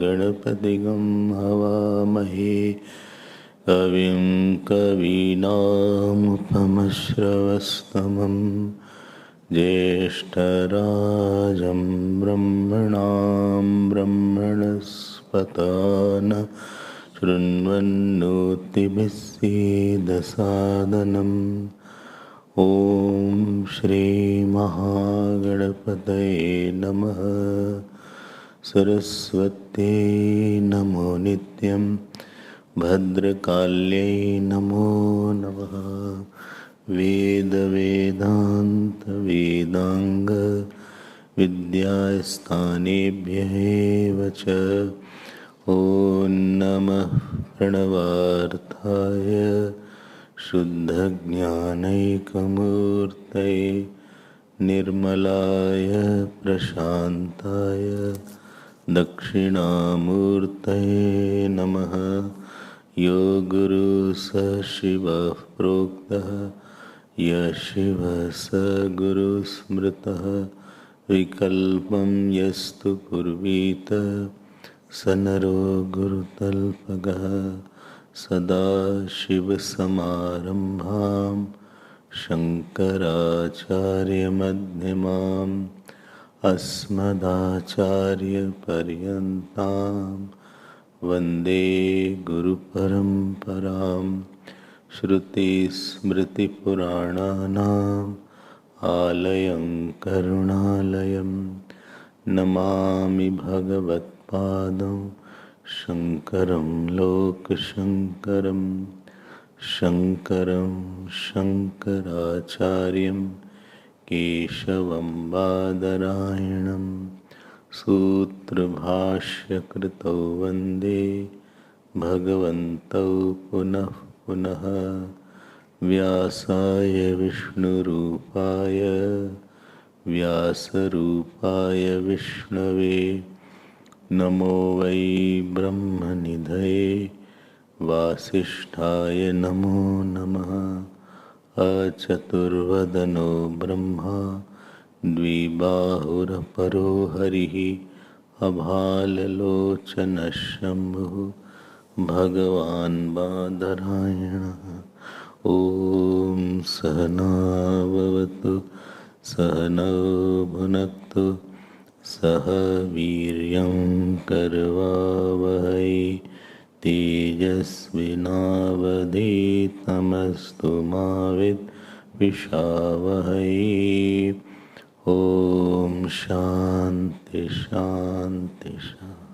गणपतिगं हवामहे कविं कवीनामुपमश्रवस्तमं ज्येष्ठराजं ब्रह्मणां ब्रह्मणस्पतान शृण्वन्नोतिभिः सीदसादनम् ॐ श्री महागणपतये नमः। सरस्वत्यै नमो नित्यं भद्रकाल्यै नमो नमः। वेदान्त वेदांग विद्यास्थानेभ्यः एव च ॐ नमः प्रणवार्थाय शुद्धज्ञानैकमूर्तये निर्मलाय प्रशान्ताय दक्षिणामूर्तये नमः। यो गुरु स शिवः प्रोक्तः यः शिवः स गुरु स्मृतः विकल्पं यस्तु कुर्वीत स नरो गुरुतल्पगः। सदाशिवसमारम्भां शङ्कराचार्यमध्यमाम् अस्मदाचार्यपर्यन्तां वन्दे गुरुपरम्परां। श्रुतिस्मृतिपुराणानाम् आलयं करुणालयं नमामि भगवत्पादं शङ्करं लोकशङ्करं। शङ्करं शङ्कराचार्यं केशवं बादरायणं सूत्रभाष्यकृतौ वन्दे भगवन्तौ पुनः पुनः। व्यासाय विष्णुरूपाय व्यासरूपाय विष्णवे नमो वै ब्रह्मनिधये वासिष्ठाय नमो नमः। अचतुर्वदनो ब्रह्मा द्विबाहुरपरो हरिः अभाललोचनः शम्भुः भगवान् बादरायणः। ॐ सहना भवतु सहनौ भुनक्तु सह वीर्यं करवावहै तेजस्विनावधीतमस्तु मा विद्विषावहै। ॐ शान्ति शान्ति शान्ति।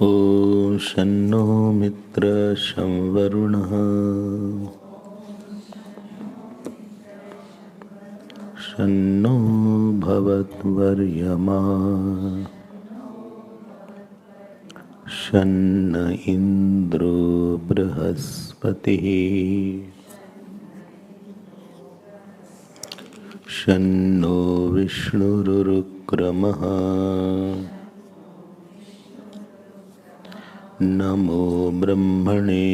ॐ शन्नो मित्रः शं वरुणः शन्नो भवत्वर्यमा शन्न इन्द्रो बृहस्पतिः शन्नो विष्णुरुक्रमः। नमो ब्रह्मणे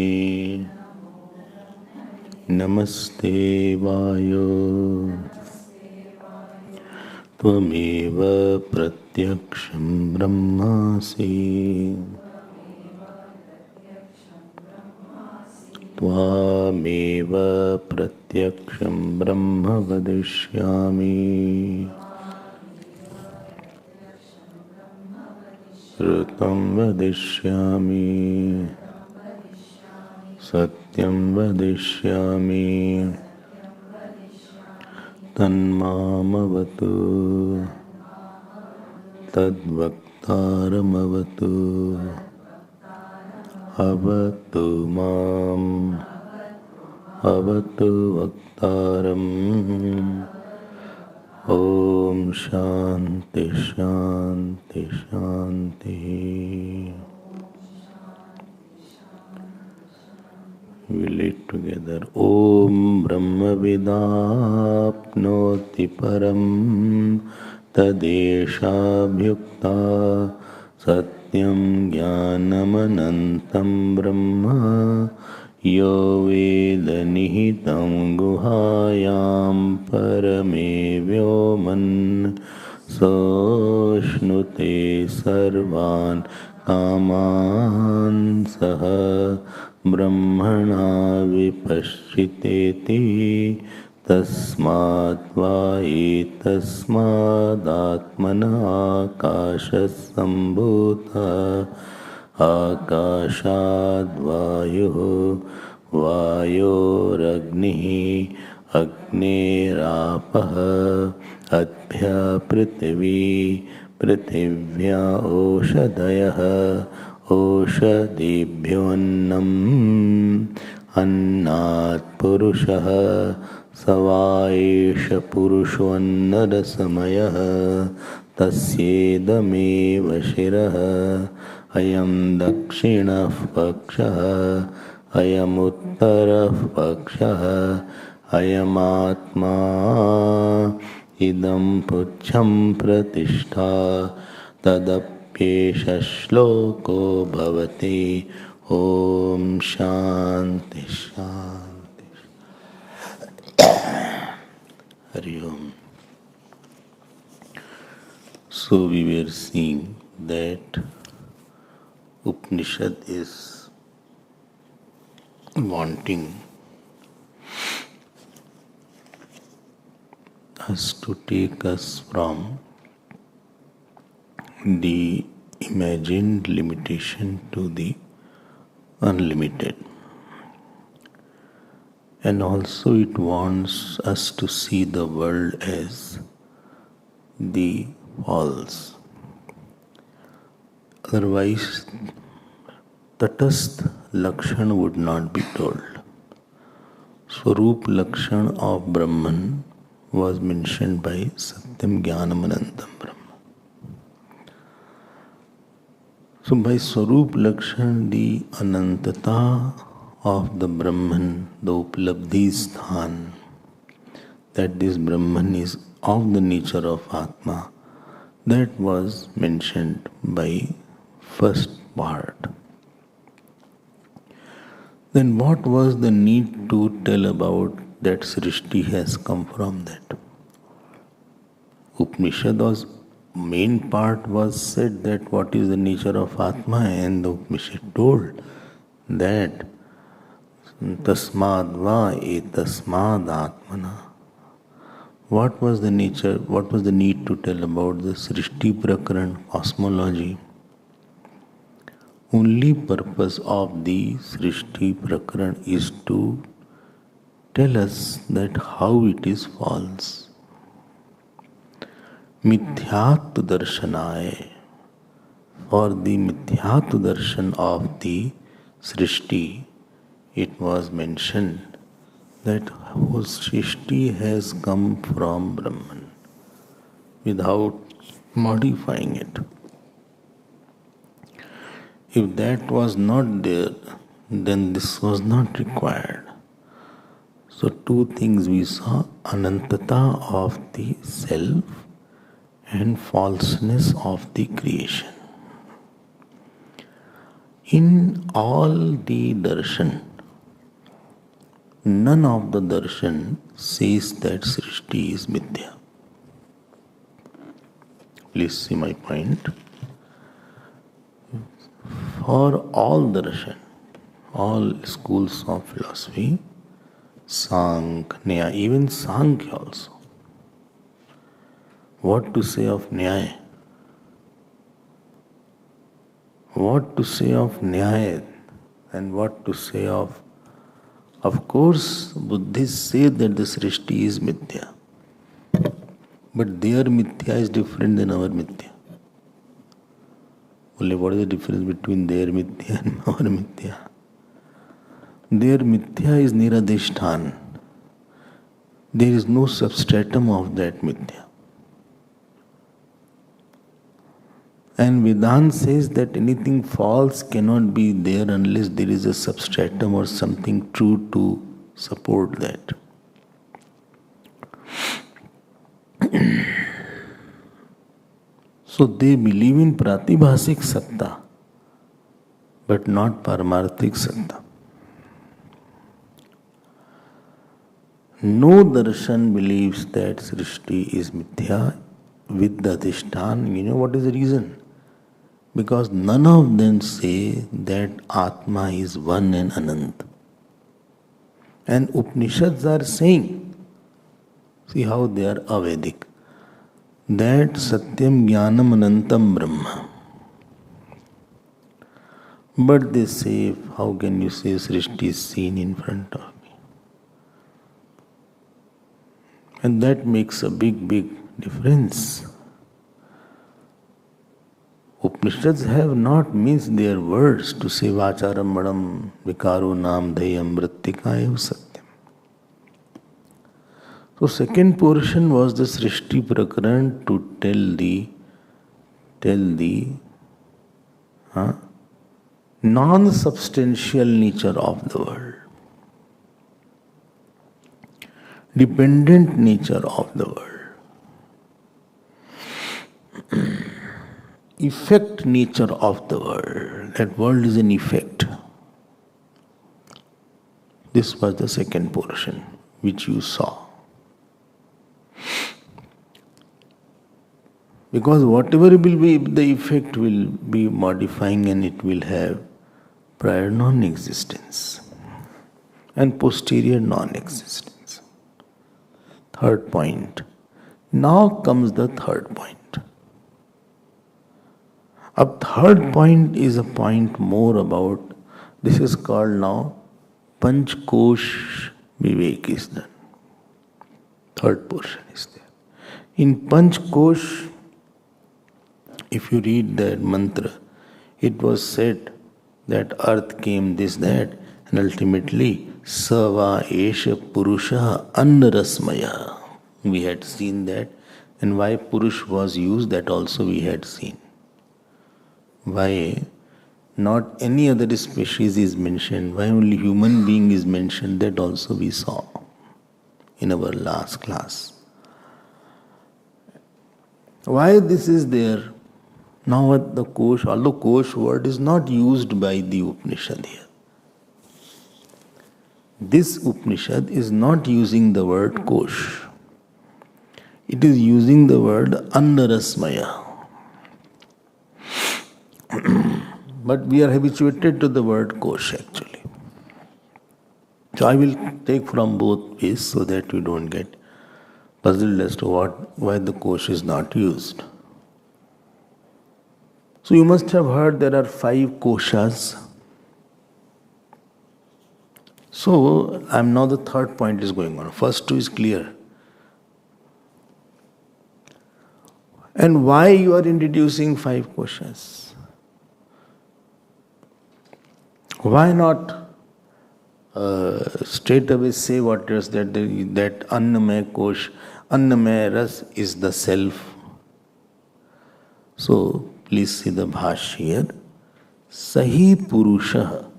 नमस्ते वायो त्वमेव प्रत्यक्षं ब्रह्मासि त्वामेव प्रत्यक्षं ब्रह्म वदिष्यामि। ऋतं वदिष्यामि सत्यं वदिष्यामि तन्मामवतु तद्वक्तारमवतु। अवतु माम् अवतु वक्तारम्। ॐ Shanti Shanti Shanti. We read together. Om Brahma Vidapnoti Param Tadesha Bhyukta Satyam Jnanamanantam Brahma Yo Veda Nihitam Guhayam Parame Vyoman Soshnute Sarvan Kaman Saha Brahmana Vipashchiteti Tasmat Vai Tasmad Atmana Akashas Sambhuta Akashad Vayuh Vayoragnihi Agnerapah Adbhya Prithvi Prithivya Oshadayah Oshadibhyonnam Annat Purushah Savaisha Purushvannarasamayah Tasyedameva Shirah Ayam Dakshinah Pakshah Ayam Uttarah Pakshah Ayam Atma Idam Puchham Pratishtha Tadapyesha Shloko Bhavati. Om Shanti Shanti Hari Om. So we were seeing that Upanishad is wanting us to take us from the imagined limitation to the unlimited. And also it wants us to see the world as the false. Otherwise, Tatastha Lakshan would not be told. Swarup Lakshan of Brahman was mentioned by Satyam Jnanamanantam Brahma. So by Swarup Lakshan, the Anantata of the Brahman, the Uplabdhi Sthan, that this Brahman is of the nature of Atma, that was mentioned by first part. Then what was the need to tell about that Srishti has come from that? Upanishad was main part was said that what is the nature of Atma, and the Upanishad told that Tasmad va etasmad Atmana. What was the nature, what was the need to tell about the Srishti Prakaran, cosmology? Only purpose of the Srishti Prakaran is to tell us that how it is false. Mithyat Darshanaya. For the Mithyat Darshan of the Srishti, it was mentioned that whole Srishti has come from Brahman without modifying it. If that was not there, then this was not required. So two things we saw, Anantata of the self and falseness of the creation. In all the darshan, none of the darshan says that Srishti is Mithya. Please see my point. For all darshan, all schools of philosophy, Sankhya, Nyaya, even Sankhya also. What to say of Nyaya? What to say of Nyaya and what to say of... Of course, Buddhists say that the Srishti is Mithya. But their Mithya is different than our Mithya. Only what is the difference between their Mithya and our Mithya? Their Mithya is Niradishtan. There is no substratum of that Mithya. And Vedanta says that anything false cannot be there unless there is a substratum or something true to support that. So they believe in pratibhasik satta, but not paramarthik satta. No darshan believes that Srishti is mithya with the adhishtan. You know what is the reason? Because none of them say that Atma is one and Anant. And Upanishads are saying, see how they are Avedic, that Satyam Jnanam Anantam Brahma. But they say, how can you say Srishti is seen in front of me? And that makes a big difference. Upanishads have not missed their words to say Vacharam Madam Vikaro Nam Dayam Vrittikaya Satyam. So second portion was the Srishti Prakaran to tell the non-substantial nature of the world, dependent nature of the world, effect nature of the world. That world is an effect. This was the second portion which you saw. Because whatever will be, the effect will be modifying and it will have prior non-existence and posterior non-existence. Third point. Now comes the third point. A third point is a point more about, this is called now Panchkosh Vivek is done. Third portion is there. In Panchkosh, if you read that mantra, it was said that earth came this, that, and ultimately Sava Esha Purusha Annarasmaya. We had seen that, and why Purush was used, that also we had seen. Why not any other species is mentioned, why only human being is mentioned, that also we saw in our last class. Why this is there? Now at the Kosh, although Kosh word is not used by the Upanishad here. This Upanishad is not using the word Kosh. It is using the word Annarasmaya. But we are habituated to the word Kosh actually. So I will take from both ways so that you don't get puzzled as to why the Kosh is not used. So you must have heard there are 5 koshas. So now the third point is going on. First 2 is clear. And why you are introducing 5 koshas? Why not straight away say what is that Annamay Kosh, Annamay Ras is the self. So please see the bhash here. Sahi Purusha.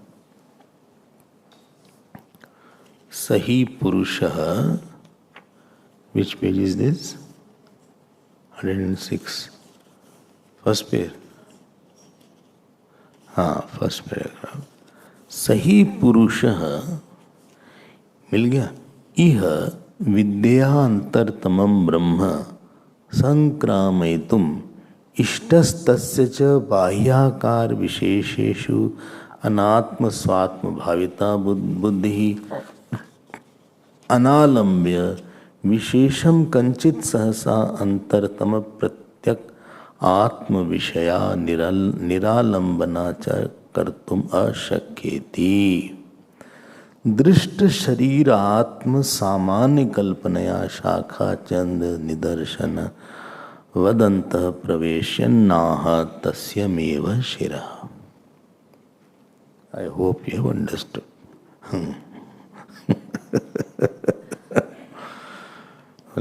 Sahi Purusha. Which page is this? 106. First page. First paragraph. Sahi Purusha. मिल गया? इह विद्यान्तरतमं ब्रह्म संक्रामयितुम् इष्टस्तस्य च बाह्याकार विशेषेषु अनात्म स्वात्म भाविता बुद्धिः अनालम्ब्य विशेषम कंचित सहसा अंतरतम प्रत्यक आत्म विषया निरालंबना च कर्तुम अशक्येति दृष्ट शरीर आत्म सामान्य कल्पनया शाखा चंद निदर्शन वदंत प्रवेश्यन्नाह तस्यमेव शिरः. I hope you have understood.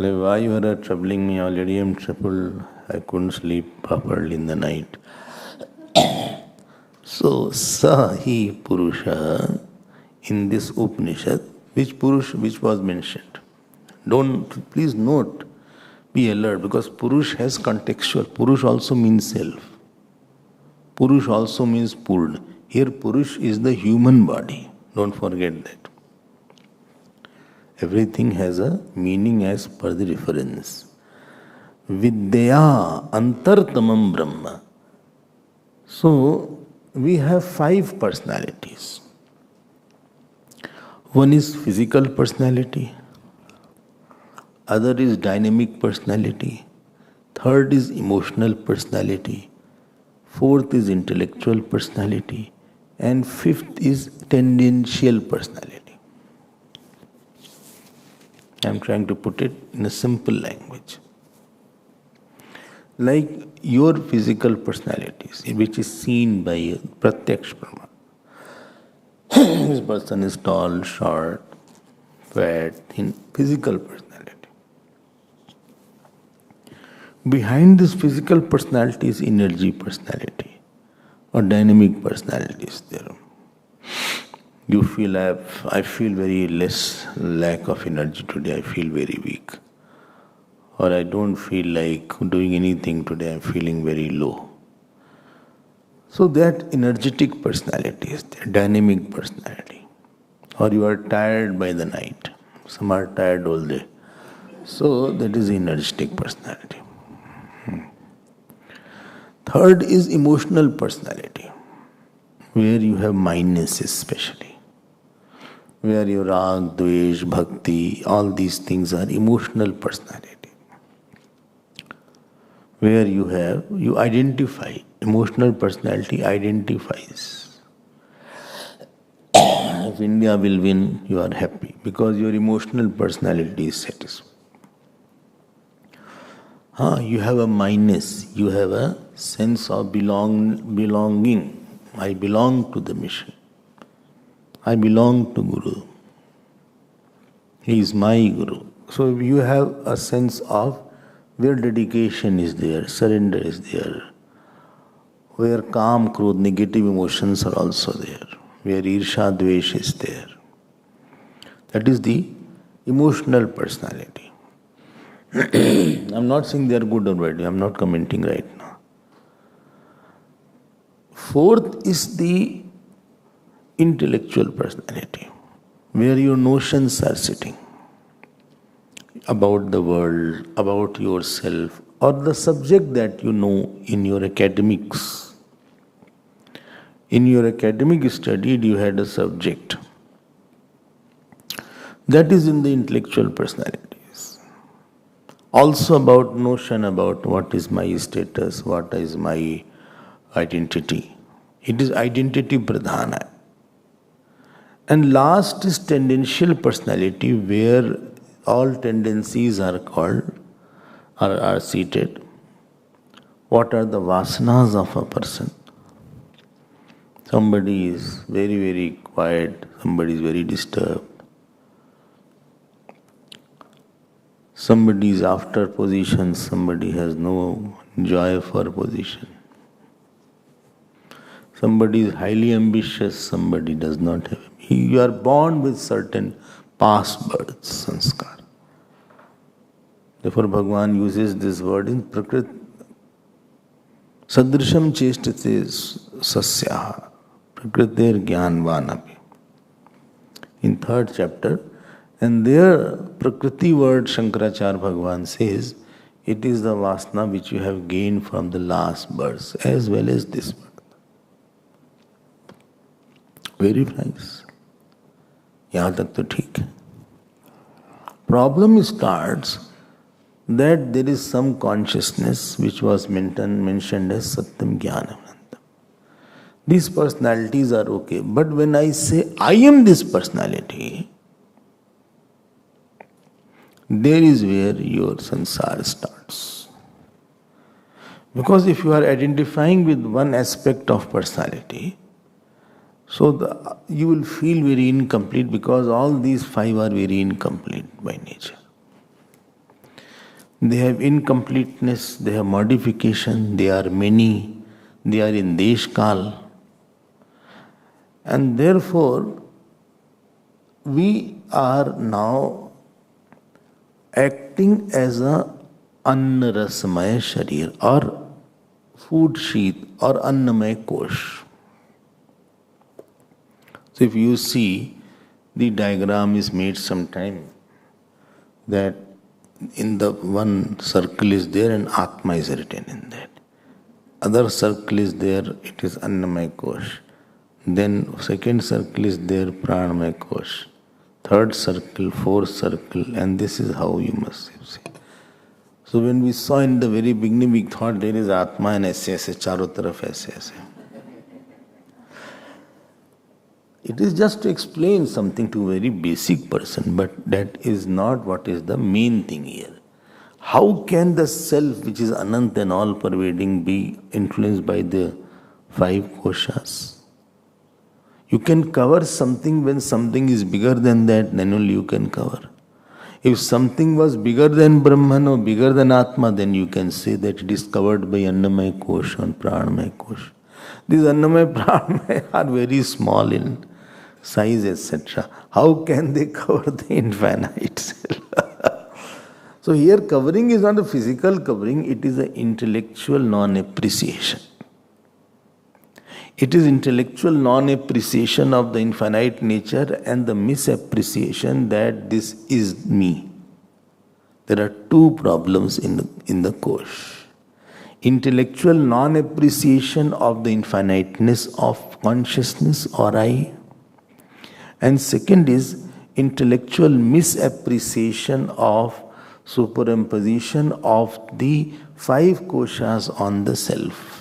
Why you are troubling me? Already I am troubled. I couldn't sleep properly in the night. So, Sahi Purusha in this Upanishad, which was mentioned. Please note, be alert, because Purush has contextual. Purush also means self. Purush also means Purna. Here Purush is the human body. Don't forget that. Everything has a meaning as per the reference. Vidya Antartamam Brahma. So, we have 5 personalities. One is physical personality, other is dynamic personality, third is emotional personality, fourth is intellectual personality, and fifth is tendential personality. I am trying to put it in a simple language. Like your physical personalities, which is seen by Pratyaksh Brahma. This person is tall, short, fat, thin, physical personality. Behind this physical personality is energy personality or dynamic personality is there. You feel I feel very less lack of energy today, I feel very weak. Or I don't feel like doing anything today, I'm feeling very low. So that energetic personality is there, dynamic personality. Or you are tired by the night. Some are tired all day. So that is energetic personality. Third is emotional personality, where you have minus especially. Where your rag, dvesh, bhakti, all these things are emotional personality. Where you identify, emotional personality identifies. If India will win, you are happy because your emotional personality is satisfied. You have a minus, you have a sense of belonging. I belong to the mission. I belong to Guru. He is my Guru. So you have a sense of where dedication is there, surrender is there, where calm, krodh, negative emotions are also there, where irsha, dvesh is there. That is the emotional personality. I'm not saying they are good or bad, I'm not commenting right now. Fourth is the intellectual personality, where your notions are sitting about the world, about yourself, or the subject that you know in your academics. In your academic study, you had a subject. That is in the intellectual personalities. Also about notion about what is my status, what is my identity. It is identity pradhana. And last is tendential personality, where all tendencies are called, are seated. What are the vasanas of a person? Somebody is very, very quiet, somebody is very disturbed. Somebody is after position, somebody has no joy for position. Somebody is highly ambitious, somebody does not have. You are born with certain past births, sanskar. Therefore, Bhagavan uses this word in Prakrit. Sadrisham chestate sasyaha prakriter jnanvanapi. In 3rd chapter, and there Prakriti word Shankaracharya Bhagavan says, it is the vasana which you have gained from the last birth as well as this birth. Very nice. Yahan tak to theek. Problem starts that there is some consciousness which was mentioned as Satyam Jnanam. These personalities are okay, but when I say I am this personality, there is where your sansar starts. Because if you are identifying with one aspect of personality, so you will feel very incomplete because all these 5 are very incomplete by nature. They have incompleteness, they have modification, they are many, they are in Deshkal. And therefore, we are now acting as a Annarasmaya Sharir or food sheath or Annamaya Kosh. So if you see, the diagram is made sometime that in the one circle is there and Atma is written in that. Other circle is there, it is Annamaya Kosh. Then second circle is there, Pranamaya Kosh. Third circle, fourth circle, and this is how you must see. So when we saw in the very beginning, we thought there is Atma and ऐसे ऐसे चारों तरफ ऐसे ऐसे. It is just to explain something to a very basic person, but that is not what is the main thing here. How can the self, which is Anant and all-pervading, be influenced by the five koshas? You can cover something when something is bigger than that, then only you can cover. If something was bigger than Brahman or bigger than Atma, then you can say that it is covered by Annamaya Kosh and Pranamaya Kosh. These Annamaya Pranamaya are very small in size, etc. How can they cover the infinite self? So here covering is not a physical covering, it is an intellectual non-appreciation. It is intellectual non-appreciation of the infinite nature and the misappreciation that this is me. There are two problems in the Kosh. Intellectual non-appreciation of the infiniteness of consciousness or I. And second is intellectual misappreciation of superimposition of the five koshas on the self.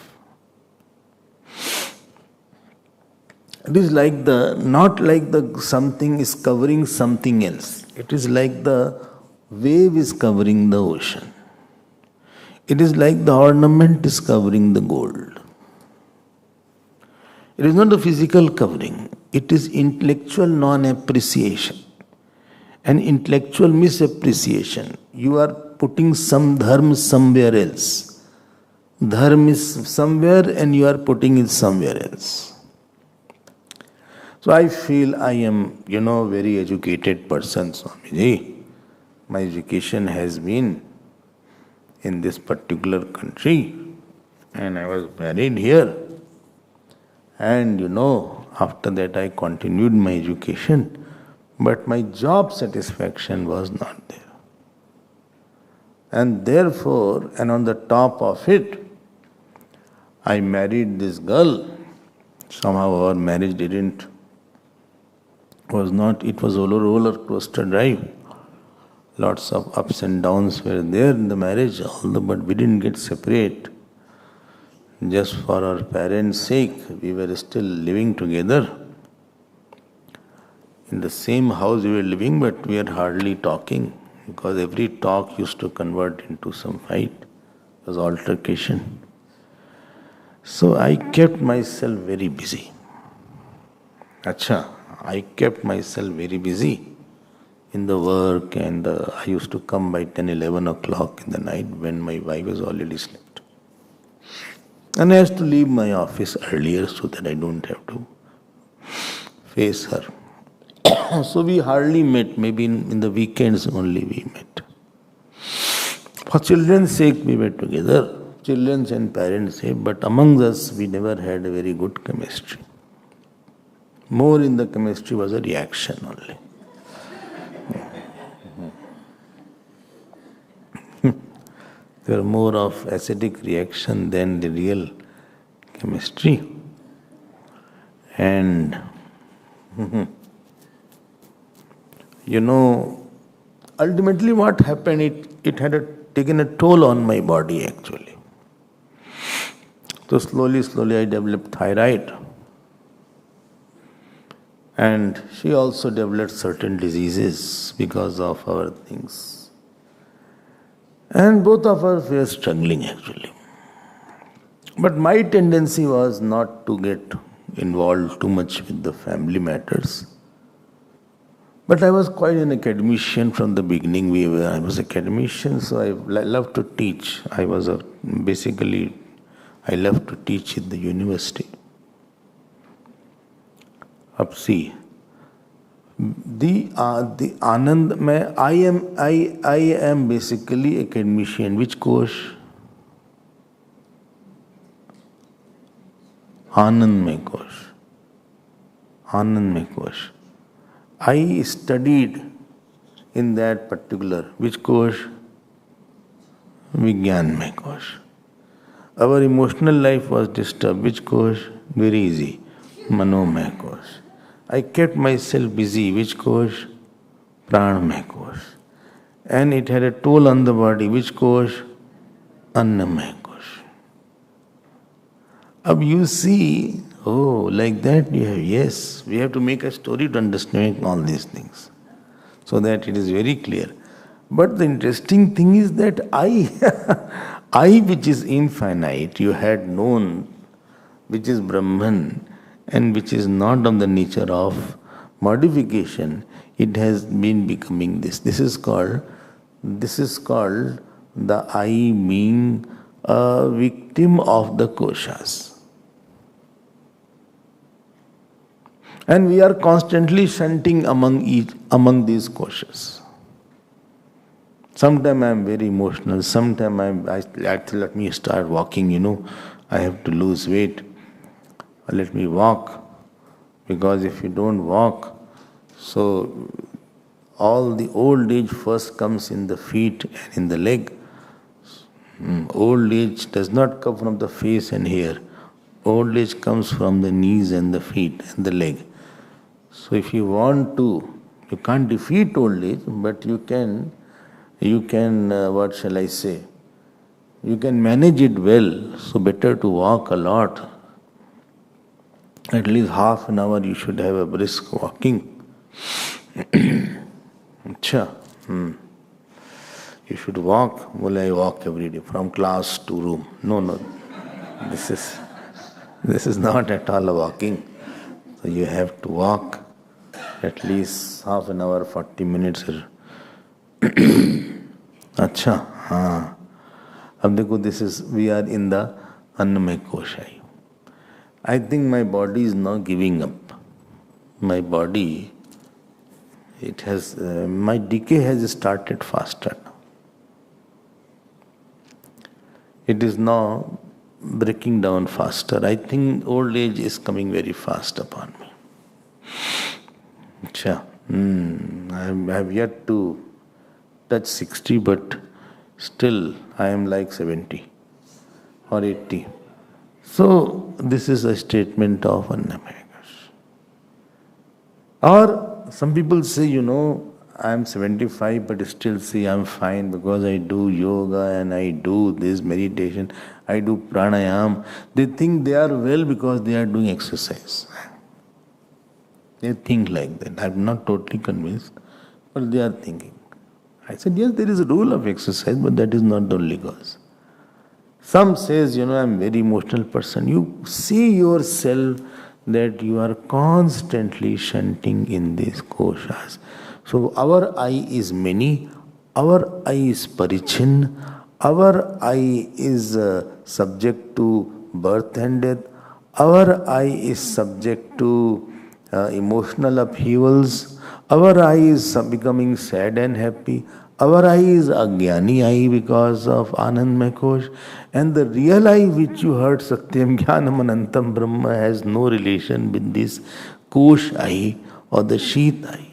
It is like not like the something is covering something else. It is like the wave is covering the ocean. It is like the ornament is covering the gold. It is not a physical covering. It is intellectual non-appreciation and intellectual misappreciation. You are putting some dharma somewhere else. Dharma is somewhere and you are putting it somewhere else. So I feel I am, very educated person, Swamiji. My education has been in this particular country and I was married here. And after that I continued my education, but my job satisfaction was not there. And therefore, and on the top of it, I married this girl. Somehow our marriage it was a roller coaster drive. Lots of ups and downs were there in the marriage, but we didn't get separate. Just for our parents' sake, we were still living together. In the same house we were living, but we were hardly talking, because every talk used to convert into some fight. It was altercation. So I kept myself very busy. I kept myself very busy in the work, and I used to come by 10, 11 o'clock in the night when my wife was already slept. And I had to leave my office earlier so that I don't have to face her. So we hardly met, maybe in the weekends only we met. For children's sake we were together, children's and parents' sake, but among us we never had a very good chemistry. More in the chemistry was a reaction only. There are more of acidic reaction than the real chemistry. And ultimately what happened, it had taken a toll on my body actually. So slowly I developed thyroid. And she also developed certain diseases because of our things. And both of us were struggling actually. But my tendency was not to get involved too much with the family matters. But I was quite an academician from the beginning. I was academician, so I loved to teach. Basically, I loved to teach in the university. Up see, the Anand, I am basically academician. Which course? Anandmay course. Anandmay course. I studied in that particular, which course? Vigyanmay course. Our emotional life was disturbed. Which course? Very easy. Manomay course. I kept myself busy. Which course? Pranamay course. And it had a toll on the body. Which course? Annamay course. Ab you see, oh, like that you have, yes, we have to make a story to understand all these things, so that it is very clear. But the interesting thing is that I which is infinite, you had known, which is Brahman, and which is not of the nature of modification, it has been becoming this. This is called the I being a victim of the koshas. And we are constantly shunting among these koshas. Sometimes I am very emotional, sometimes let me start walking, I have to lose weight. Let me walk, because if you don't walk, so all the old age first comes in the feet and in the leg. Old age does not come from the face and hair. Old age comes from the knees and the feet and the leg. So if you want to, you can't defeat old age, but you can, what shall I say? You can manage it well. So better to walk a lot. At least half an hour you should have a brisk walking. Acha. You should walk. Well, I walk every day from class to room. No. This is not at all a walking. So you have to walk at least half an hour, 40 minutes. Acha. हाँ. अब देखो, we are in the Annamay Koshai. I think my body is not giving up. My body, my decay has started faster now. It is now breaking down faster. I think old age is coming very fast upon me. Acha. I have yet to touch 60, but still I am like 70 or 80. So this is a statement of Annamaya. Or some people say, I am 75 but still say I am fine because I do yoga and I do this meditation, I do pranayam. They think they are well because they are doing exercise. They think like that. I am not totally convinced, but they are thinking. I said, yes, there is a rule of exercise, but that is not the only cause. Some says, I am a very emotional person. You see yourself that you are constantly shunting in these koshas. So our I is many, our I is parichin, our I is subject to birth and death, our I is subject to emotional upheavals, our I is becoming sad and happy, our I is Agyani I because of Anandmay Kosh, and the real I which you heard Satyam Jnanam Anantam Brahma has no relation with this Kosh I or the Sheath I.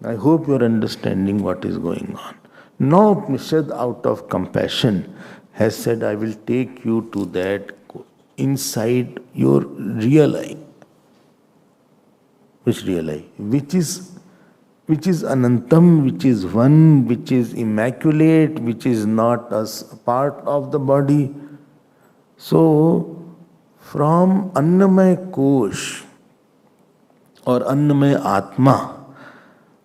I hope you are understanding what is going on. Now Upanishad out of compassion has said, I will take you to that inside your real I. Which real I? Which is Anantam, which is one, which is immaculate, which is not a part of the body. So, from Annamay Kosh or Annamay Atma,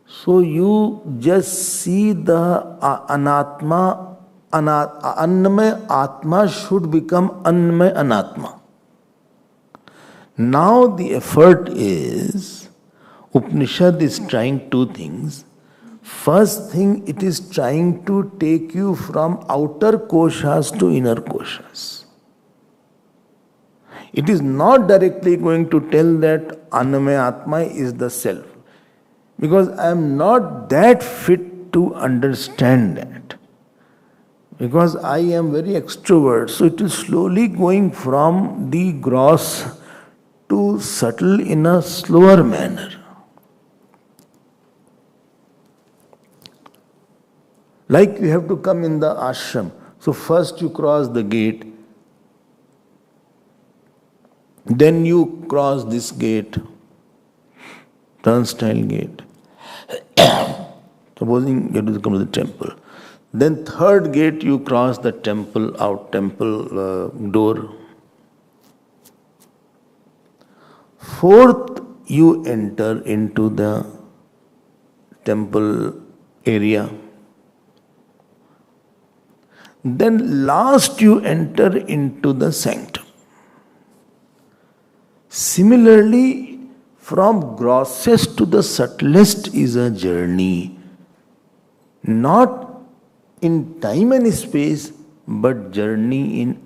so you just see the Anatma, Annamay Atma should become Annamay Anatma. Now the effort is, Upanishad is trying two things. First thing, it is trying to take you from outer koshas to inner koshas. It is not directly going to tell that Annamaya Atma is the self. Because I am not that fit to understand that. Because I am very extrovert. So it is slowly going from the gross to subtle in a slower manner. Like you have to come in the ashram. So first you cross the gate. Then you cross this gate. Turnstile gate. Supposing you have to come to the temple. Then third gate you cross the temple door. Fourth you enter into the temple area. Then last you enter into the sanctum. Similarly, from grossest to the subtlest is a journey, not in time and space, but journey in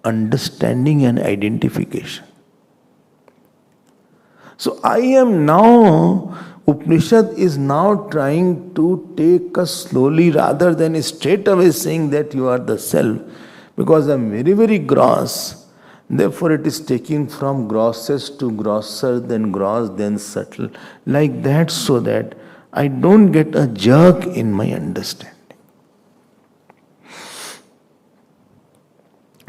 understanding and identification. So I am now, Upanishad is now trying to take us slowly rather than straight away saying that you are the self, because I am very, very gross. Therefore it is taking from grossest to grosser, then gross, then subtle, like that, so that I don't get a jerk in my understanding.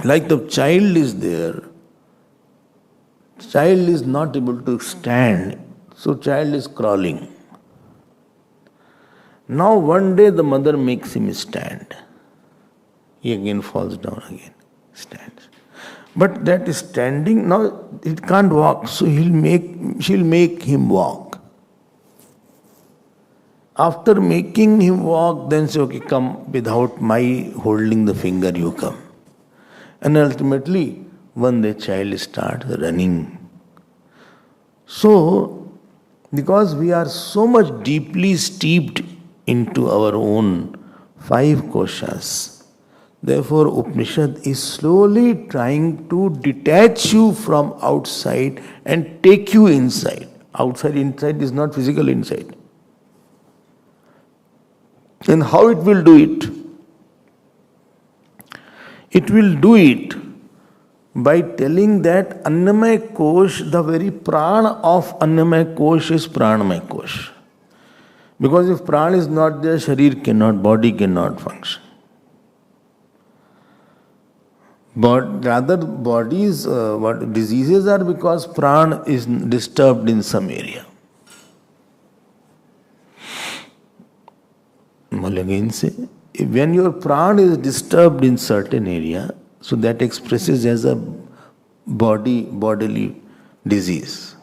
Like the child is there, child is not able to stand, so child is crawling. Now one day the mother makes him stand. He again falls down again, stands. But that is standing, now it can't walk, so she'll make him walk. After making him walk, then say, okay, come, without my holding the finger, you come. And ultimately, one day child starts running. So, because we are so much deeply steeped into our own 5 koshas, therefore Upanishad is slowly trying to detach you from outside and take you inside. Outside, inside is not physical inside. And how it will do it? It will do it by telling that Annamaya Kosh, the very prana of Annamaya Kosh is Pranamaya Kosh. Because if prana is not there, sharir cannot, body cannot function. But rather bodies, diseases are because prana is disturbed in some area. Again say, when your prana is disturbed in certain area, so that expresses as a bodily disease.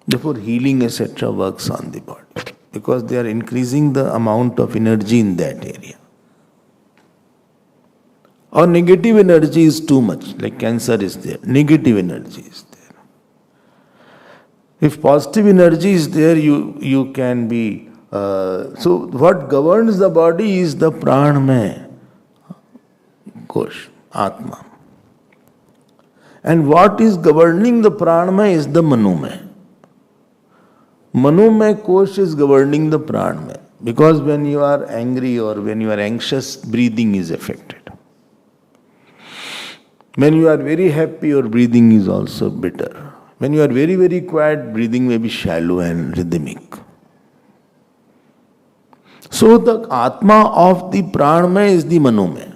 Therefore, healing etc. works on the body because they are increasing the amount of energy in that area. Or negative energy is too much, like cancer is there, negative energy is there. If positive energy is there, you can be. So, what governs the body is the pranamaya kosh, atma. And what is governing the pranamaya is the manomaya. Manomaya kosh is governing the pranamaya. Because when you are angry or when you are anxious, breathing is affected. When you are very happy, your breathing is also better. When you are very, very quiet, breathing may be shallow and rhythmic. So the Atma of the Pranamaya is the Manomaya.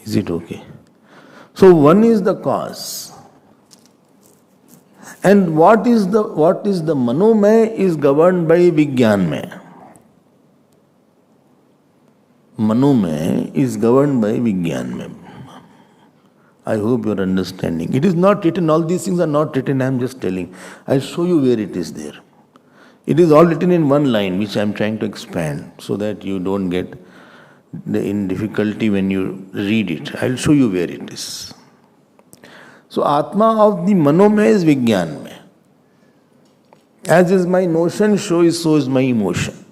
Is it okay? So one is the cause. And what is the Manomaya is governed by Vijnanmaya. Manomaya is governed by Vijnanmaya. I hope you are understanding. It is not written, all these things are not written, I am just telling. I will show you where it is there. It is all written in one line, which I am trying to expand, so that you don't get in difficulty when you read it. I'll show you where it is. So Atma of the Manomaya is Vijnanmaya. As is my notion, so is my emotion.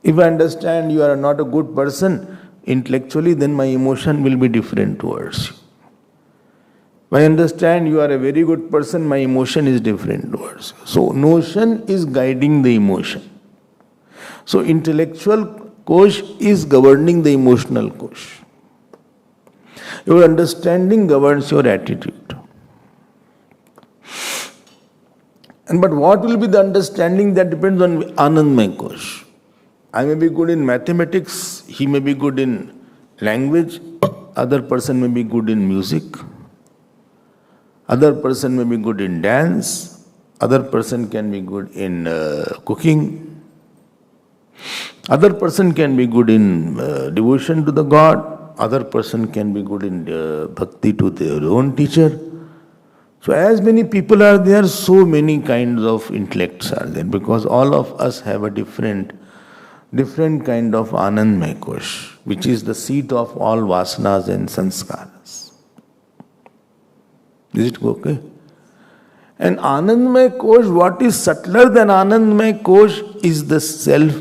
If I understand you are not a good person intellectually, then my emotion will be different towards you. If I understand you are a very good person, my emotion is different towards you. So notion is guiding the emotion. So intellectual kosh is governing the emotional kosh. Your understanding governs your attitude. But what will be the understanding? That depends on Anandmaya kosh. I may be good in mathematics, he may be good in language, other person may be good in music, other person may be good in dance, other person can be good in cooking, other person can be good in devotion to the God, other person can be good in bhakti to their own teacher. So as many people are there, so many kinds of intellects are there, because all of us have a different kind of Anandmaya kosh, which is the seat of all vasanas and sanskaras. Is it okay? And Anandmaya kosh, what is subtler than Anandmaya kosh is the self.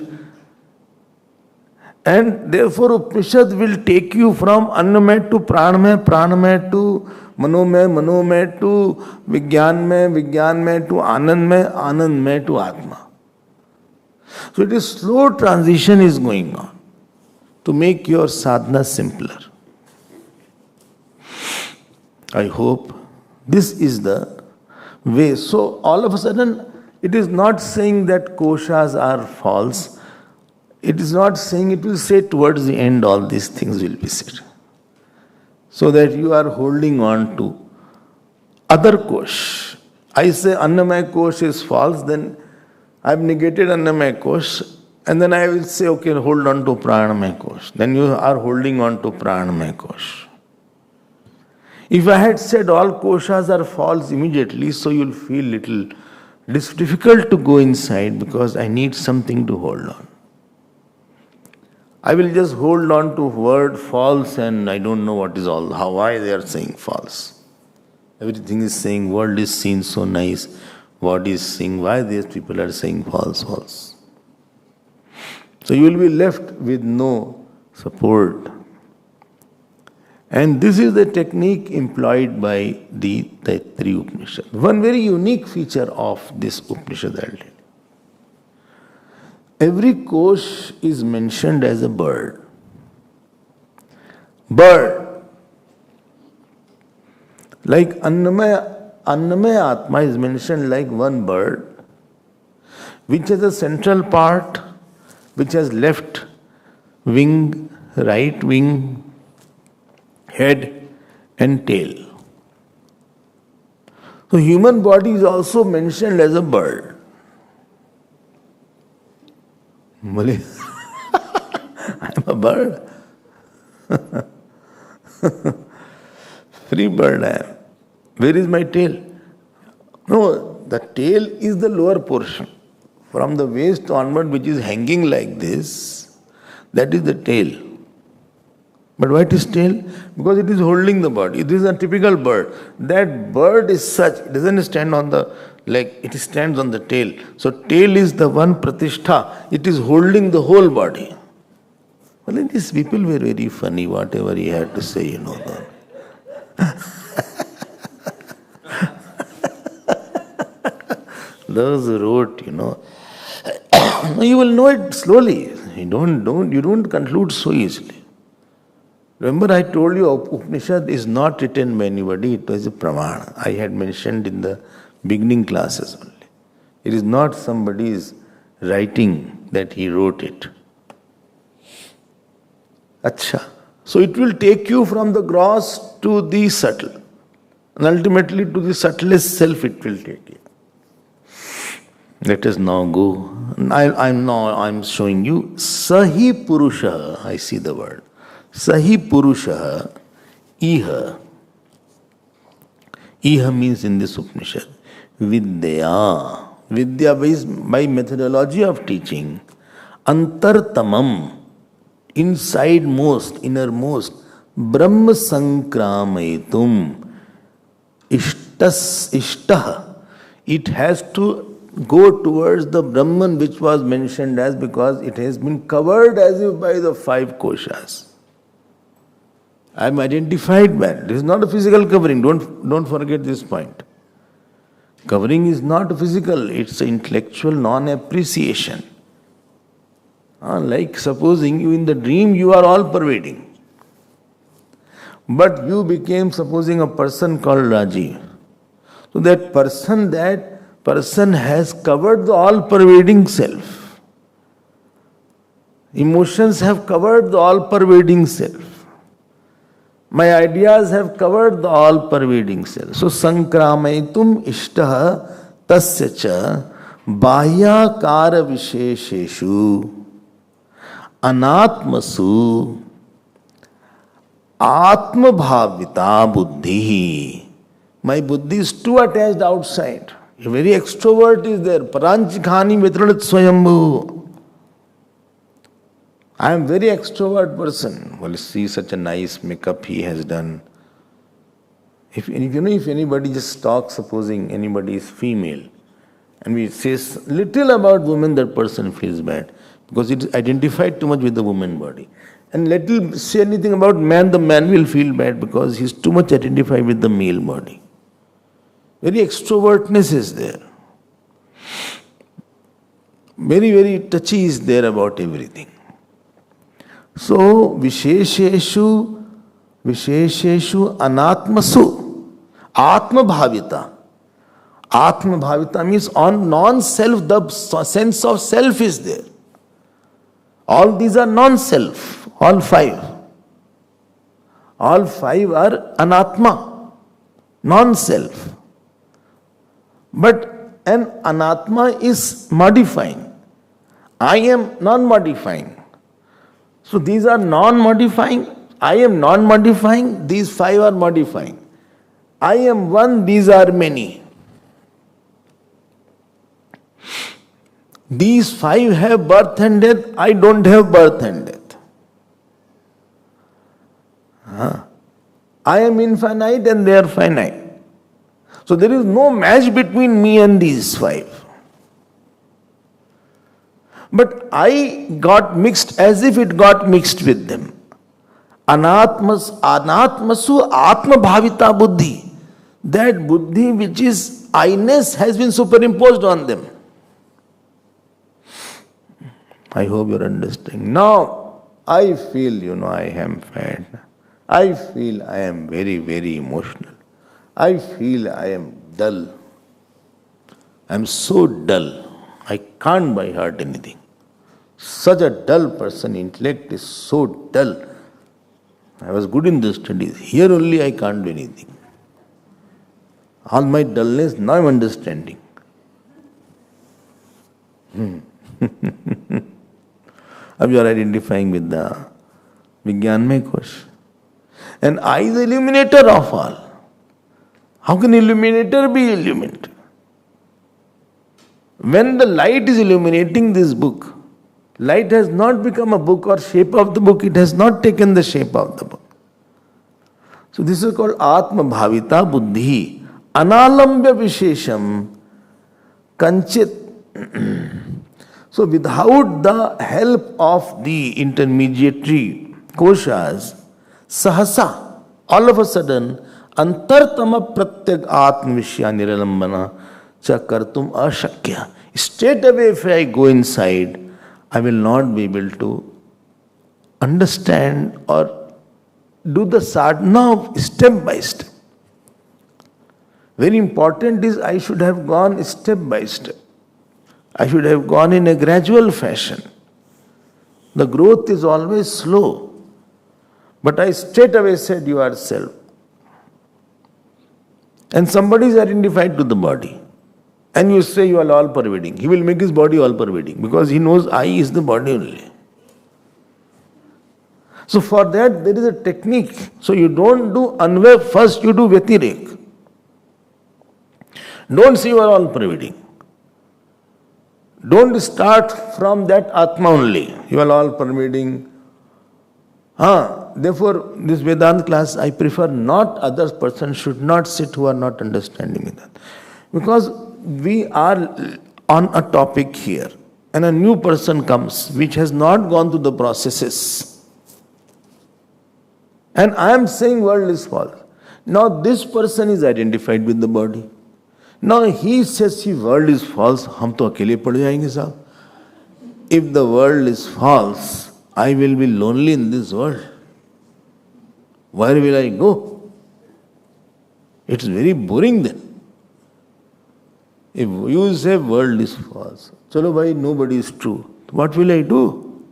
And therefore Upanishad will take you from Annamaya to Pranamaya, Pranamaya to Manomaya, Manomaya to Vijnanmaya, Vijnanmaya to Anandmaya, Anandmaya to Atma. So it is slow transition is going on to make your sadhana simpler. I hope this is the way. So all of a sudden, it is not saying that koshas are false. It is not saying, it will say towards the end all these things will be said. So that you are holding on to other kosh. I say Annamaya kosh is false, then I have negated Annamaya kosh, and then I will say, okay, hold on to Pranamaya kosh. Then you are holding on to Pranamaya kosh. If I had said all koshas are false immediately, so you'll feel little difficult to go inside because I need something to hold on. I will just hold on to word false and I don't know what is why they are saying false. Everything is saying world is seen so nice. What is saying, why these people are saying false, false. So you will be left with no support. And this is the technique employed by the Taittiriya Upanishad. One very unique feature of this Upanishad, I'll tell you. Every kosh is mentioned as a bird. Bird. Like Annamaya Atma is mentioned like one bird, which has a central part, which has left wing, right wing, head and tail. So human body is also mentioned as a bird. I'm a bird. Free bird I am. Where is my tail? No, the tail is the lower portion. From the waist onward, which is hanging like this, that is the tail. But why it is tail? Because it is holding the body. It is a typical bird. That bird is such, it doesn't stand on the leg, it stands on the tail. So tail is the one pratishtha. It is holding the whole body. Well, these people were very funny, whatever he had to say, Those who wrote, you will know it slowly. You don't conclude so easily. Remember, I told you Upanishad is not written by anybody, it was a pramana. I had mentioned in the beginning classes only. It is not somebody's writing that he wrote it. Acha. So it will take you from the gross to the subtle. And ultimately to the subtlest self it will take you. Let us now go. I'm showing you Sahi Purusha. I see the word. Sahi Purusha Iha. Iha means in this Upanishad. Vidya. Vidya is by methodology of teaching. Antartamam. inside most, innermost, Brahma Sankramaytum Ishtah. It has to go towards the Brahman which was mentioned as, because it has been covered as if by the 5 koshas. I am identified by it. It is not a physical covering. Don't forget this point. Covering is not physical, it's an intellectual non-appreciation. Like supposing you in the dream you are all pervading. But you became, supposing, a person called Rajiv. So that person has covered the all pervading self. Emotions have covered the all pervading self. My ideas have covered the all pervading self. So Sankramaitum Ishtah Tasya Cha Bahyakara Vishesheshu Anatmasu Atma Bhavita Buddhi. My buddhi is too attached outside. A very extrovert is there. Paranchikhani Mitralat Swayambhu. I am very extrovert person. Well, see such a nice makeup he has done. If anybody just talks, supposing anybody is female, and we say little about women, that person feels bad because it is identified too much with the woman body. And little say anything about man, the man will feel bad because he is too much identified with the male body. Very extrovertness is there. Very, very touchy is there about everything. So, Vishesheshu Anatmasu Atma Bhavita. Atma Bhavita means on non-self, the sense of self is there. All these are non-self, all 5. All 5 are anatma, non-self. But an anatma is modifying. I am non-modifying. So these are non-modifying, I am non-modifying, these 5 are modifying. I am one, these are many. These 5 have birth and death, I don't have birth and death. I am infinite and they are finite. So there is no match between me and these 5. But I got mixed as if it got mixed with them. Anatmasu Atma Bhavita Buddhi. That buddhi which is I-ness has been superimposed on them. I hope you are understanding. Now, I feel, I am fat. I feel I am very, very emotional. I feel I am dull. I am so dull. I can't by heart anything. Such a dull person, intellect is so dull. I was good in the studies. Here only I can't do anything. All my dullness, now I am understanding. Now you are identifying with the Vijnanmay Kosh. And I is the illuminator of all. How can illuminator be illuminated? When the light is illuminating this book, light has not become a book or shape of the book, it has not taken the shape of the book. So this is called Atma Bhavita Buddhi. Analambya Vishesham Kanchit. So without the help of the intermediary koshas, Sahasa, all of a sudden, Antartama Pratyag Atma Vishya Niralambana Cha Kartum Ashakya. Straight away if I go inside, I will not be able to understand or do the sadhana step by step. Very important is I should have gone step by step. I should have gone in a gradual fashion. The growth is always slow. But I straight away said you are self. And somebody is identified to the body. And you say you are all pervading. He will make his body all pervading because he knows I is the body only. So for that there is a technique. So you don't do anvay, first you do vyatirek. Don't say you are all pervading. Don't start from that Atma only. You are all pervading. Therefore, this Vedanta class, I prefer not, other person should not sit who are not understanding Vedanta. Because we are on a topic here, and a new person comes which has not gone through the processes. And I am saying world is false. Now this person is identified with the body. Now he says, see, world is false, hum to akele pad jayenge sahab. If the world is false, I will be lonely in this world. Where will I go? It's very boring then. If you say world is false, chalo bhai, nobody is true, what will I do?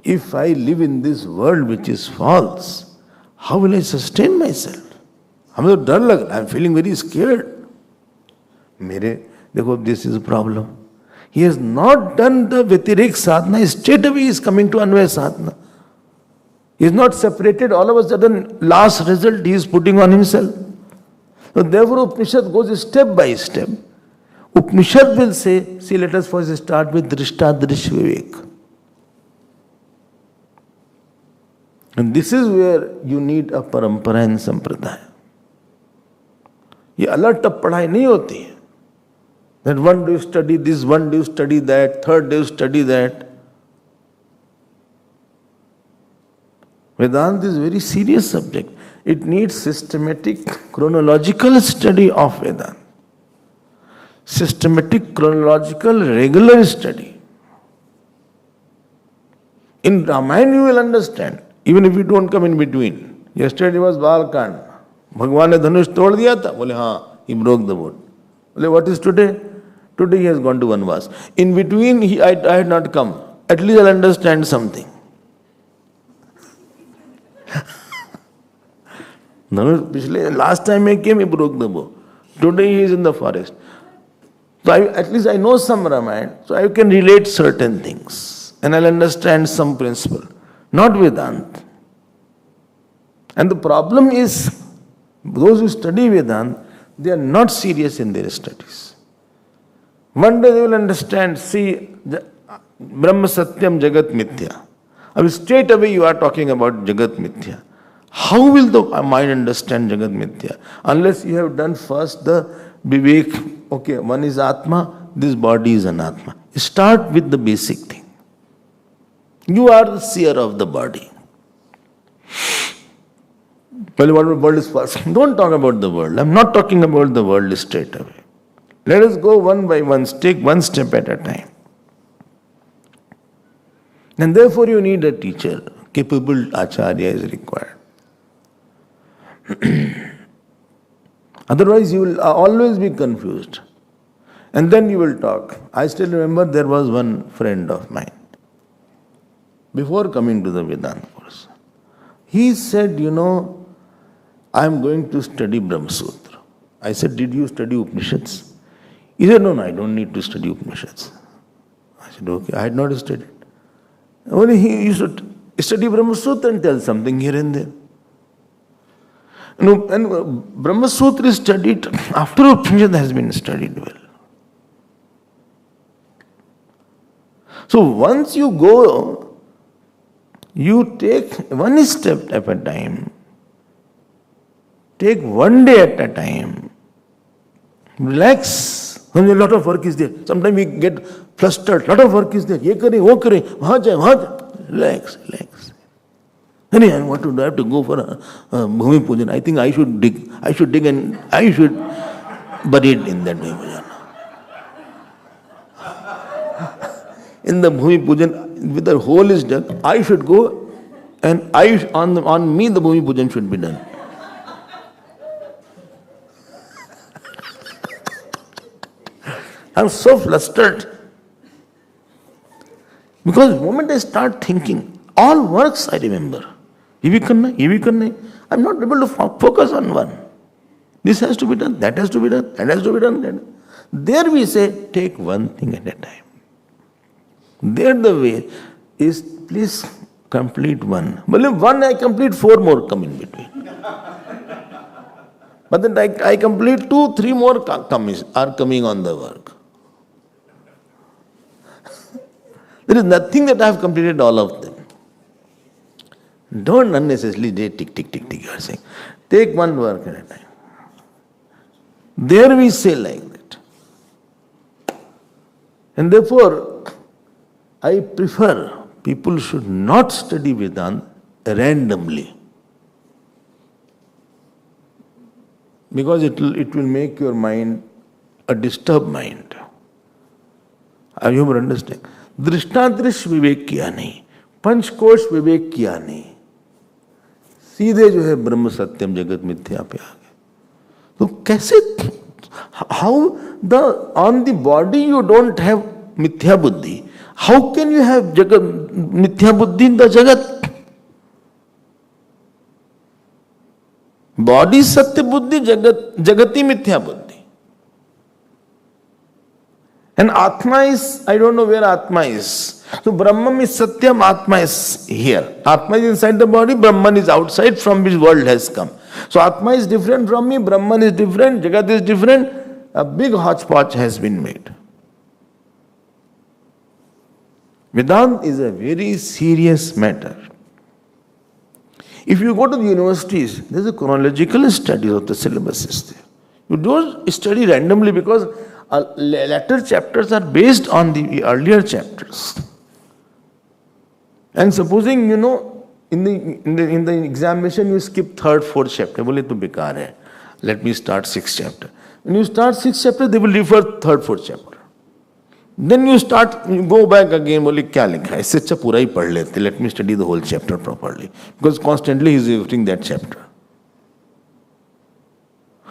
If I live in this world which is false, how will I sustain myself? I'm feeling very scared. This is a problem. He has not done the Vyatirik sadhana, straight away he is coming to Anvaya sadhana. He is not separated, all of a sudden, last result he is putting on himself. So therefore Upanishad goes step by step. Upanishad will say, see, let us first start with Drishta Drish Vivek. And this is where you need a parampara and sampradaya. ये अलग टप पढ़ाई नहीं होती है. That one day you study this, one day you study that, third day you study that. Vedanta is a very serious subject. It needs systematic, chronological study of Vedanta. Systematic, chronological, regular study. In Ramayana you will understand, even if you don't come in between. Yesterday was Balkand. Bhagwan ne dhanush tod diya tha? Bole, haan, he broke the boat. Bole, what is today? Today he has gone to Vanvas. In between, I had not come. At least I'll understand something. Last time I came, he broke the bow. Today he is in the forest. So at least I know some Ramayana, so I can relate certain things. And I'll understand some principle. Not Vedanta. And the problem is, those who study Vedanta, they are not serious in their studies. One day they will understand, see, Brahma Satyam Jagat Mithya. I mean, straight away you are talking about Jagat Mithya. How will the mind understand Jagat Mithya? Unless you have done first the Vivek, okay, one is Atma, this body is Anatma. Start with the basic thing. You are the seer of the body. Well, what the world is false. Don't talk about the world. I'm not talking about the world straight away. Let us go one by one, take one step at a time. And therefore you need a teacher. Capable acharya is required. Otherwise you will always be confused. And then you will talk. I still remember there was one friend of mine. Before coming to the Vedanta course, he said, I am going to study Brahma Sutra. I said, did you study Upanishads? He said, no, I don't need to study Upanishads. I said, okay, I had not studied. Only he used to study Brahma Sutra and tell something here and there. And Brahma Sutra is studied after Upanishad has been studied well. So once you go, you take one step at a time. Take one day at a time. Relax. A lot of work is there. Sometimes we get flustered. A lot of work is there. Ye kare, wo kare, wahan jaye. Relax. What do I have to go for a Bhumi Pujan? I think I should dig and I should bury it in that Bhumi Pujan. In the Bhumi Pujan, with the hole is dug, I should go and on me the Bhumi Pujan should be done. I'm so flustered. Because the moment I start thinking, all works I remember. I'm not able to focus on one. This has to be done, that has to be done, that has to be done. There we say, take one thing at a time. There the way is, please complete one. Well, if one I complete, four more come in between. But then I complete 2, 3 more are coming on the work. There is nothing that I have completed all of them. Don't unnecessarily tick, tick, tick, tick, you are saying. Take one work at a time. There we say like that. And therefore, I prefer people should not study Vedanta randomly. Because it will make your mind a disturbed mind. Are you understanding? दृष्टांतरिश विवेक किया नहीं, पंचकोश विवेक किया नहीं, सीधे जो है ब्रह्म सत्यम जगत मिथ्या पे आ गए. तो कैसे, how the on the body you don't have मिथ्या बुद्धि, हाउ कैन यू हैव जगत मिथ्या बुद्धि इन द जगत? बॉडी सत्य बुद्धि, जगत जगती मिथ्या बुद्धि. And Atma is, I don't know where Atma is. So Brahman is Satyam, Atma is here. Atma is inside the body, Brahman is outside from which world has come. So Atma is different from me, Brahman is different, Jagat is different. A big hodgepodge has been made. Vedanta is a very serious matter. If you go to the universities, there is a chronological study of the syllabus there. You don't study randomly because latter chapters are based on the earlier chapters. And supposing, in the examination you skip third, fourth chapter, bole to bekar hai. Let me start sixth chapter. When you start sixth chapter, they will refer third, fourth chapter. Then you go back again, bole kya likha hai? Isse achha pura hi padh lete. Let me study the whole chapter properly. Because constantly he is referring that chapter.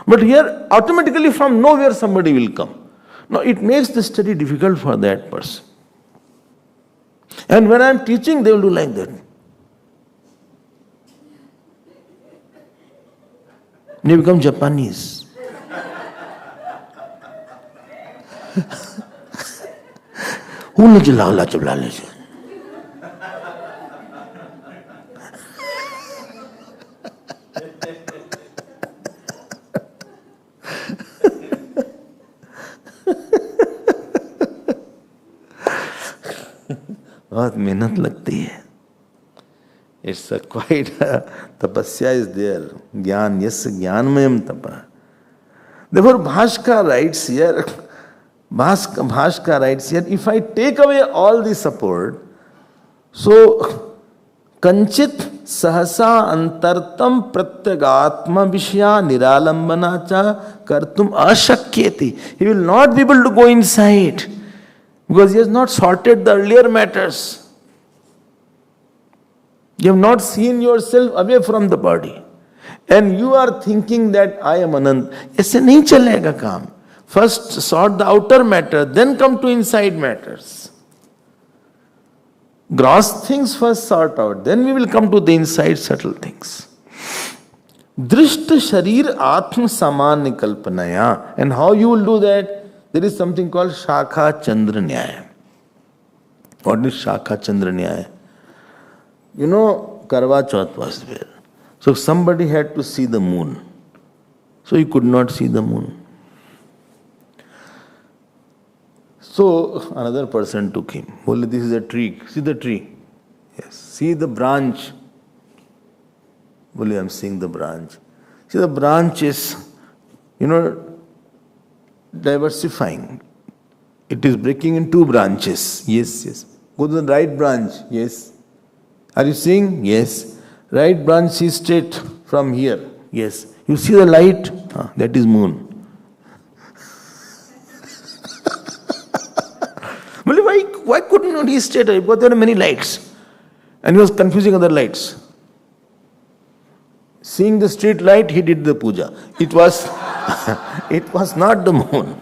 But here, automatically from nowhere somebody will come. Now, it makes the study difficult for that person. And when I am teaching, they will do like that. They become Japanese. बहुत मेहनत लगती है. It's a quite tapasya is there. Jnana, yes, jnanmayam tapa. Therefore, Bhaskar writes here, if I take away all the support, so kanchit sahasa antartam pratyagatma vishya niralambana cha kartum ashakyeti. He will not be able to go inside. Because he has not sorted the earlier matters. You have not seen yourself away from the body. And you are thinking that I am Anand. Aise nahi chalega kaam. First sort the outer matter, then come to inside matters. Gross things first sort out, then we will come to the inside subtle things. Drishta sharir atma saman kalpanaya. And how you will do that? There is something called Shakha Chandra Nyaya. What is Shakha Chandra Nyaya? Karwa Chauth was there. So somebody had to see the moon. So he could not see the moon. So another person took him. Holy, this is a tree. See the tree. Yes. See the branch. Holy, I am seeing the branch. See the branch is, diversifying. It is breaking in two branches. Yes, yes. Go to the right branch. Yes. Are you seeing? Yes. Right branch is straight from here. Yes. You see the light? That is moon. Why couldn't he straight? Because there are many lights. And he was confusing other lights. Seeing the street light, he did the puja. It was not the moon.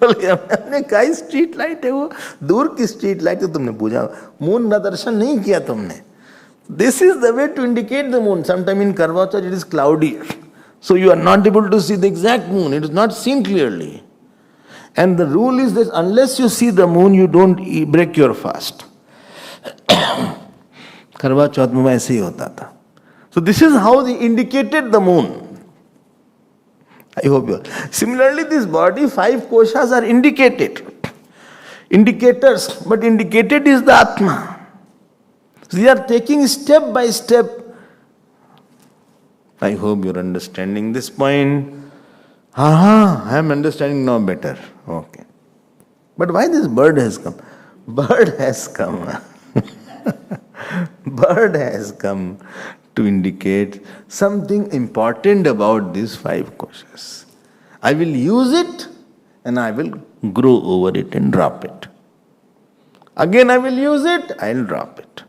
हमने कहा street light है, वो दूर की street light है, तुमने पूजा moon का दर्शन नहीं किया तुमने. This is the way to indicate the moon. Sometime in Karwa Chauth it is cloudy, so you are not able to see the exact moon. It is not seen clearly. And the rule is that unless you see the moon, you don't break your fast. करवा चौथ में ऐसे ही होता था. So this is how they indicated the moon. I hope you are. Similarly, this body, 5 koshas are indicated. Indicators, but indicated is the Atma. So they are taking step by step. I hope you are understanding this point. I am understanding now better. Okay. But why this bird has come? Bird has come. Bird has come to indicate something important about these 5 koshas. I will use it and I will grow over it and drop it. Again I will use it, I will drop it.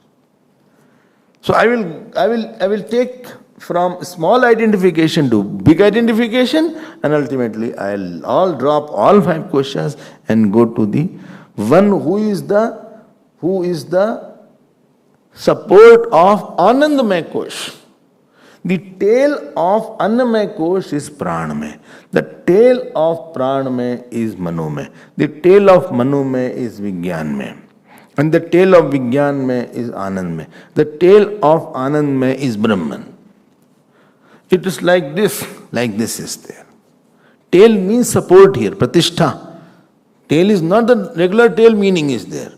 So I will take from small identification to big identification, and ultimately I'll drop all 5 koshas and go to the one who is the support of Anandamaya Kosh. The tail of Annamaya Kosh is Pranamaya. The tail of Pranamaya is Manomaya. The tail of Manomaya is Vijnanmaya. And the tail of Vijnanmaya is Anandmaya. The tail of Anandmaya is Brahman. It is like this is there. Tail means support here, Pratishtha. Tail is not the regular tail meaning is there.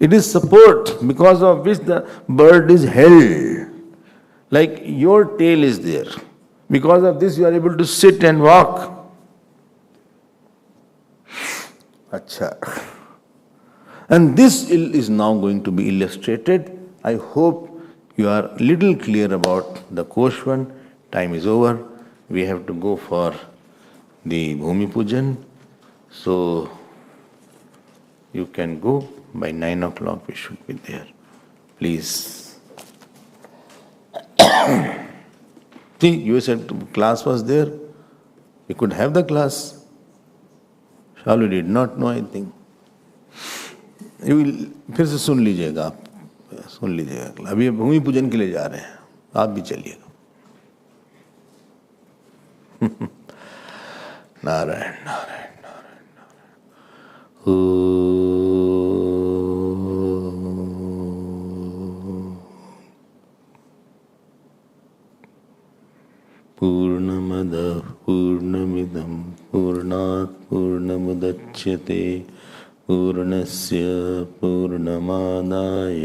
It is support because of which the bird is held. Like your tail is there. Because of this you are able to sit and walk. Acha. And this is now going to be illustrated. I hope you are little clear about the Koshvan. Time is over. We have to go for the Bhumi Pujan. So you can go. By 9 o'clock we should be there. Please. See, you said class was there. We could have the class. Shalu did not know, I think. You will, फिर से सुन लीजिएगा आप. सुन लीजिएगा. अभी भूमि पूजन के लिए जा रहे हैं. आप भी चलिएगा. नारायण नारायण नारायण नारायण. पूर्णमदः पूर्णमिदं पूर्णात् पूर्णमुदच्यते पूर्णस्य पूर्णमादाय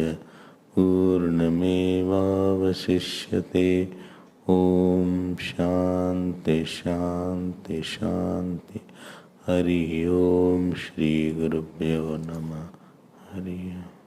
पूर्णमेवावशिष्यते. ओम शांति शांति शांति. हरि ओम. श्री गुरुभ्यो नमः. हरि ओम.